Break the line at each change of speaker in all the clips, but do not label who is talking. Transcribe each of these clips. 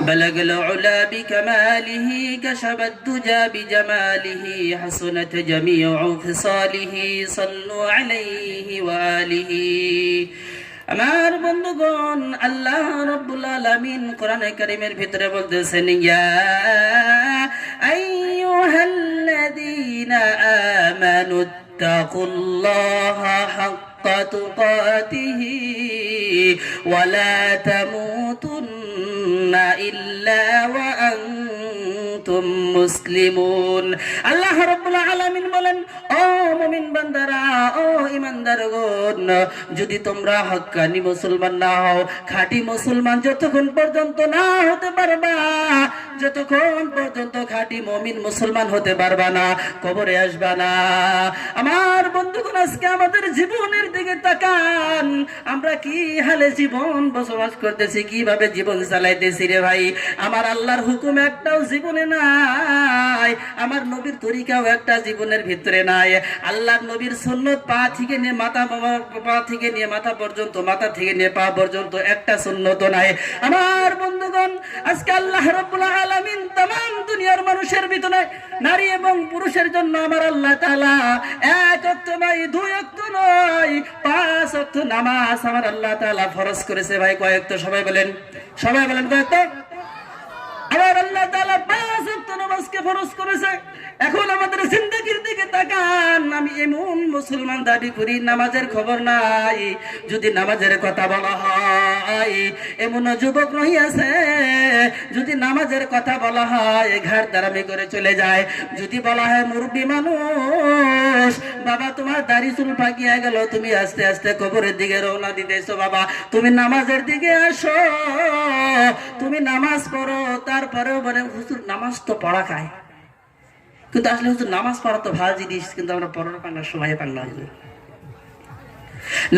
بلغ العلا بكماله كشف الدجى بجماله حسنت جميع خصاله صلوا عليه وآله আমার বন্ধুগণ আল্লাহ রাব্বুল আলামিন কোরআনে কারীমের ভিতরে বলতেছেন ইয়া আইয়ুহাল্লাযীনা আমানু তাকুল্লাহা হাক্কা তুকাতিহি ওয়া লা তামুতুন্না ইল্লা ওয়া আনতুম মুসলিমুন। আল্লাহ রাব্বুল আলামিন বলেন, ও মুমিন বান্দারা, ও ঈমানদারগণ, যদি তোমরা হক্কানি মুসলমান না হও, খাঁটি মুসলমান যতক্ষণ পর্যন্ত না হতে পারবা, যতক্ষণ পর্যন্ত খাঁটি মুমিন মুসলমান হতে পারবা না, কবরে আসবা না। আমার বন্ধুগণ, আজকে আমাদের জীবনের দিকে তাকান, আমরা কি হালে জীবন বসবাস করতেছি, কিভাবে জীবন চালাইতেছি রে ভাই। আমার আল্লাহর হুকুম একটাও জীবনে নাই, আমার নবীর তরিকাও একটা জীবনের ভিতরে নাই। আল্লাহর নবীর সুন্নত পা থেকে নিয়ে মাথা পর্যন্ত, মাথা থেকে নিয়ে পা পর্যন্ত একটা সুন্নত নাই। আমার বন্ধুগণ, আজকে আল্লাহ রাব্বুল আলামিন तमाम দুনিয়ার মানুষের ভিতরে নারী এবং পুরুষের জন্য আমার আল্লাহ তাআলা এক ওয়াক্ত নয়, দুই ওয়াক্ত নয়, 5 ওয়াক্ত নামাজ আমার আল্লাহ তাআলা ফরজ করেছে। ভাই কয় ওয়াক্ত? সবাই বলেন কয় ওয়াক্ত? আমার আল্লাহ তাআলা 5 ওয়াক্ত নামাজকে ফরজ করেছে। এখন আমাদের জিন্দেগির দিকে তাকান, আমি এমন মুসলমান দাবি করি, নামাজের খবর নাই। যদি নামাজের কথা বলা হয়, এমন যুবক রহিয়াছে, যদি নামাজের কথা বলা হয় ঘাড় দাঁড়ামি করে চলে যায়। যদি বলা হয় মুরব্বী মানুষ, বাবা তোমার দাড়ি চুল পাকিয়ে গেল, তুমি আস্তে আস্তে কবরের দিকে রওনা দিতেছো, বাবা তুমি নামাজের দিকে আসো, তুমি নামাজ পড়ো। তারপরেও বলে হুজুর নামাজ তো পড়া খায়, কিন্তু আসলে হুজুর নামাজ পড়া তো ভালো জিনিস, কিন্তু আমরা পড়ার পাল্লার সময় পাল্লা।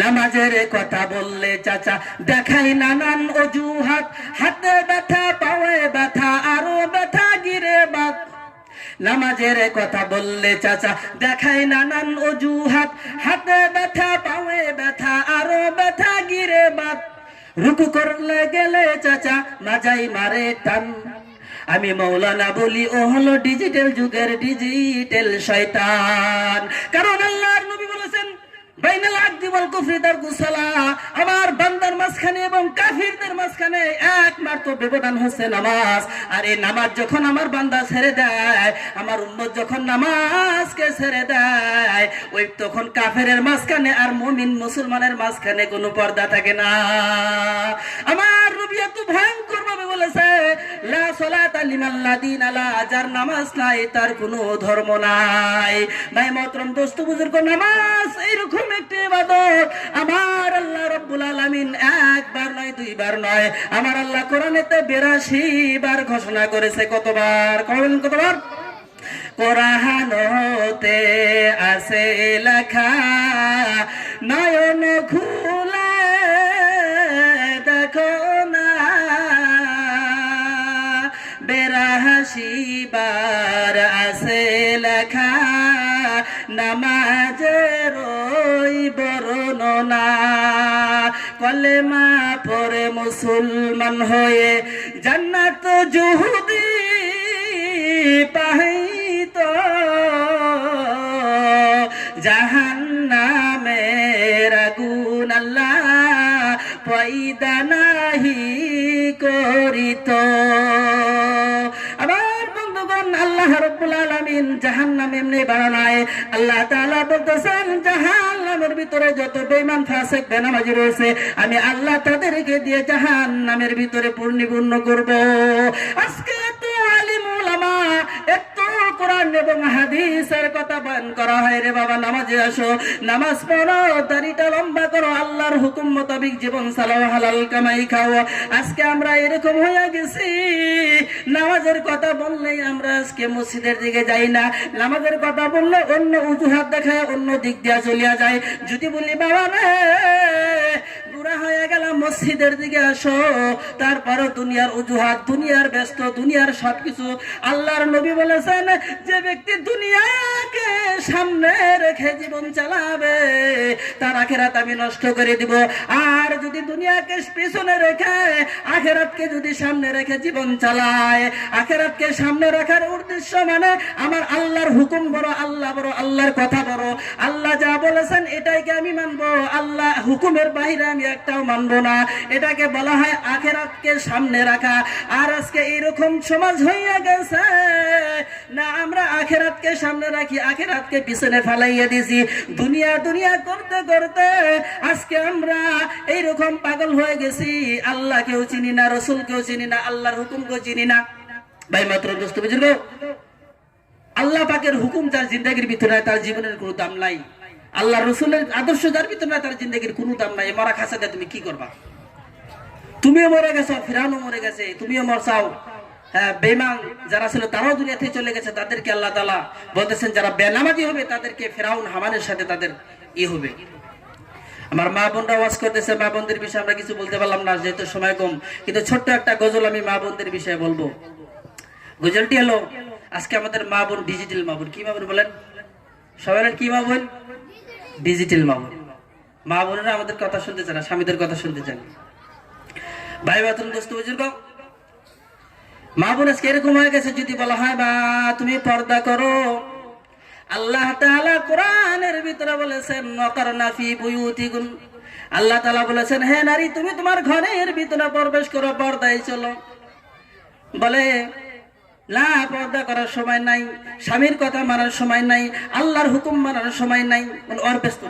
নামাজের কথা বললে চাচা দেখাই নানান অজুহাত, হাতে ব্যথা, পায়ে ব্যথা, আরো ব্যথা, গিরে বাত। নামাজের কথা বললে চাচা দেখাই নানান অজুহাত, হাতে ব্যথা, পায়ে ব্যথা, আরো ব্যথা, গিরে বাত। রুকু করলে গেলে চাচা মাজাই মারে টান। আমি মাওলানা বলি, ও হলো ডিজিটাল যুগের ডিজিটাল শয়তান। কারণ আল্লাহর নবী বলেছেন, বাইনাল আবদি ওয়াল কুফরি তারকুস সালাহ, আমার বান্দার মাঝখানে এবং কাফিরদের মাঝখানে একমাত্র ব্যবধান হচ্ছে নামাজ। আর এই নামাজ যখন আমার বান্দা ছেড়ে দেয়, আমার উম্মত যখন নামাজকে ছেড়ে দেয়, ওই তখন কাফেরের মাঝখানে আর মুমিন মুসলমানের মাঝখানে কোনো পর্দা থাকে না। আমার নবী এত ভয়ঙ্কর ভাবে বলেছে, লা সালাতা লিমান লা দীন লা, যার নামাজ নাই তার কোনো ধর্ম নাই। ভাই মহতরম দোস্ত বুজুর্গ, নামাজ এইরকম একটি ইবাদত, আমার আল্লাহ রাব্বুল আলামিন একবার নয়, দুইবার নয়, আমার আল্লাহ কোরআনেতে 82 বার ঘোষণা করেছে। কতবার? কতবার? কোরআনতে আছে লেখা, নয়ন খুলে দেখো না, 82 বার আছে লেখা নামাজের ওই বর্ণনা। কলেমা পড়ে মুসলমান হয়ে জান্নাত যদি পাইত, জাহান্নামের আগুন আল্লাহ পয়দা নাহি করিত। আবার বন্ধুগণ, আল্লাহ রাব্বুল আলামিন জাহান্নাম এমনি বানায়। আল্লাহ তাআলা বলতেছেন, জাহান্নামের ভিতরে যত বেঈমান ফাসিক বেনামাজি রয়েছে, আমি আল্লাহ তাদেরকে দিয়ে জাহান্নামের ভিতরে পূর্ণ করব। আজকে এত আলিম উলামা, এত কোরআন এবং হাদিসের কথা বয়ান করা হয়, রে বাবা নামাজে আসো, নামাজ পড়ো, দাড়িটা লম্বা করো, আল্লাহর হুকুম মোতাবেক জীবন চালাও, হালাল কামাই খাও। আজকে আমরা এরকম হয়ে গেছি, নামাজের কথা বললেই আমরা আজকে মসজিদের দিকে যাই না, নামাজের কথা বললে অন্য অজুহাত দেখায় অন্য দিক দিয়ে চলিয়া যায়। যদি বলি বাবা রে বুড়া হয়ে গেলাম, মসজিদের দিকে আসো, তারপরও দুনিয়ার অজুহাত, দুনিয়ার ব্যস্ত, দুনিয়ার সবকিছু। আল্লাহর নবী বলেছেন, যে ব্যক্তি দুনিয়াকে সামনে রেখে জীবন চালাবে তার আখিরাত আমি নষ্ট করে দিব। আর যদি দুনিয়াকে পিছনে রেখে আখিরাতকে যদি সামনে রেখে জীবন চালায়, আখিরাতকে সামনে রাখার উদ্দেশ্য মানে আমার আল্লাহর হুকুম বড়, আল্লাহ বড়, আল্লাহর কথা বড়, আল্লাহ যা বলেছেন এটাইকে আমি মানবো, আল্লাহ হুকুমের বাইরে আমি একটাও মানবো না, এটাকে বলা হয় আখিরাতকে সামনে রাখা। আর আজকে এরকম সমাজ হইয়া গেছে না, আমরা আখিরাতকে সামনে রাখি, আখিরাতকে পিছনে ফেলাইয়া দিছি। দুনিয়া দুনিয়া করতে করতে আজকে আমরা এইরকম পাগল হয়ে গেছি, আল্লাহ কেউ চিনি না, রসুল কেউ চিনি না, আল্লাহর হুকুম কেউ চিনি না। ভাই মাত্র দোস্ত বুঝল, আল্লাহ পাকের হুকুম যার জিন্দেগির ভিতরে তার জীবনের কোনো দাম নাই, আল্লাহ রসুলের আদর্শ যার ভিতরে তার জিন্দেগির কোনো দাম নাই। মরা খাসা দিয়ে তুমি কি করবা? তুমিও মরে গেছো, ফিরাউনও মরে গেছে, তুমিও মরছাও। হ্যাঁ, বেঈমান যারা ছিল তারাও দুনিয়া থেকে চলে গেছে, তাদেরকে আল্লাহ তাআলা বলতেছেন যারা বেনামাজি হবে তাদেরকে ফিরাউন হামানের সাথে তাদের হবে। আমার মা বোনরা ওয়াজ করতেছে, মা বোনদের বিষয়ে আমরা কিছু বলতে পারলাম না যেহেতু সময় কম, কিন্তু ছোট্ট একটা গজল আমি মা বোনদের বিষয়ে বলবো। গজলটি হলো, আজকে আমাদের মা বোন ডিজিটাল মা বোন। কি মা বোন বলেন সবাই? কি মা বোন? ডিজিটাল মা বোন। মা বোনেরা আমাদের কথা শুনতে চান না, স্বামীদের কথা শুনতে চান। ভাই বাতুন দোস্ত বুজুর্গ, মা বোন আজকে এরকম হয়ে গেছে, যদি বলা হয় বা তুমি পর্দা করো, আল্লাহ তাআলা কোরআনের ভিতরে বলেছেন ওয়াকারনা ফি বুয়ুতিকুন, আল্লাহ তাআলা বলেছেন হে নারী তুমি তোমার ঘরের ভিতরে প্রবেশ করো, পর্দায় চলো। বলে না, পর্দা করার সময় নাই, স্বামীর কথা মানার সময় নাই, আল্লাহর হুকুম মানার সময় নাই, ওর ব্যস্ত।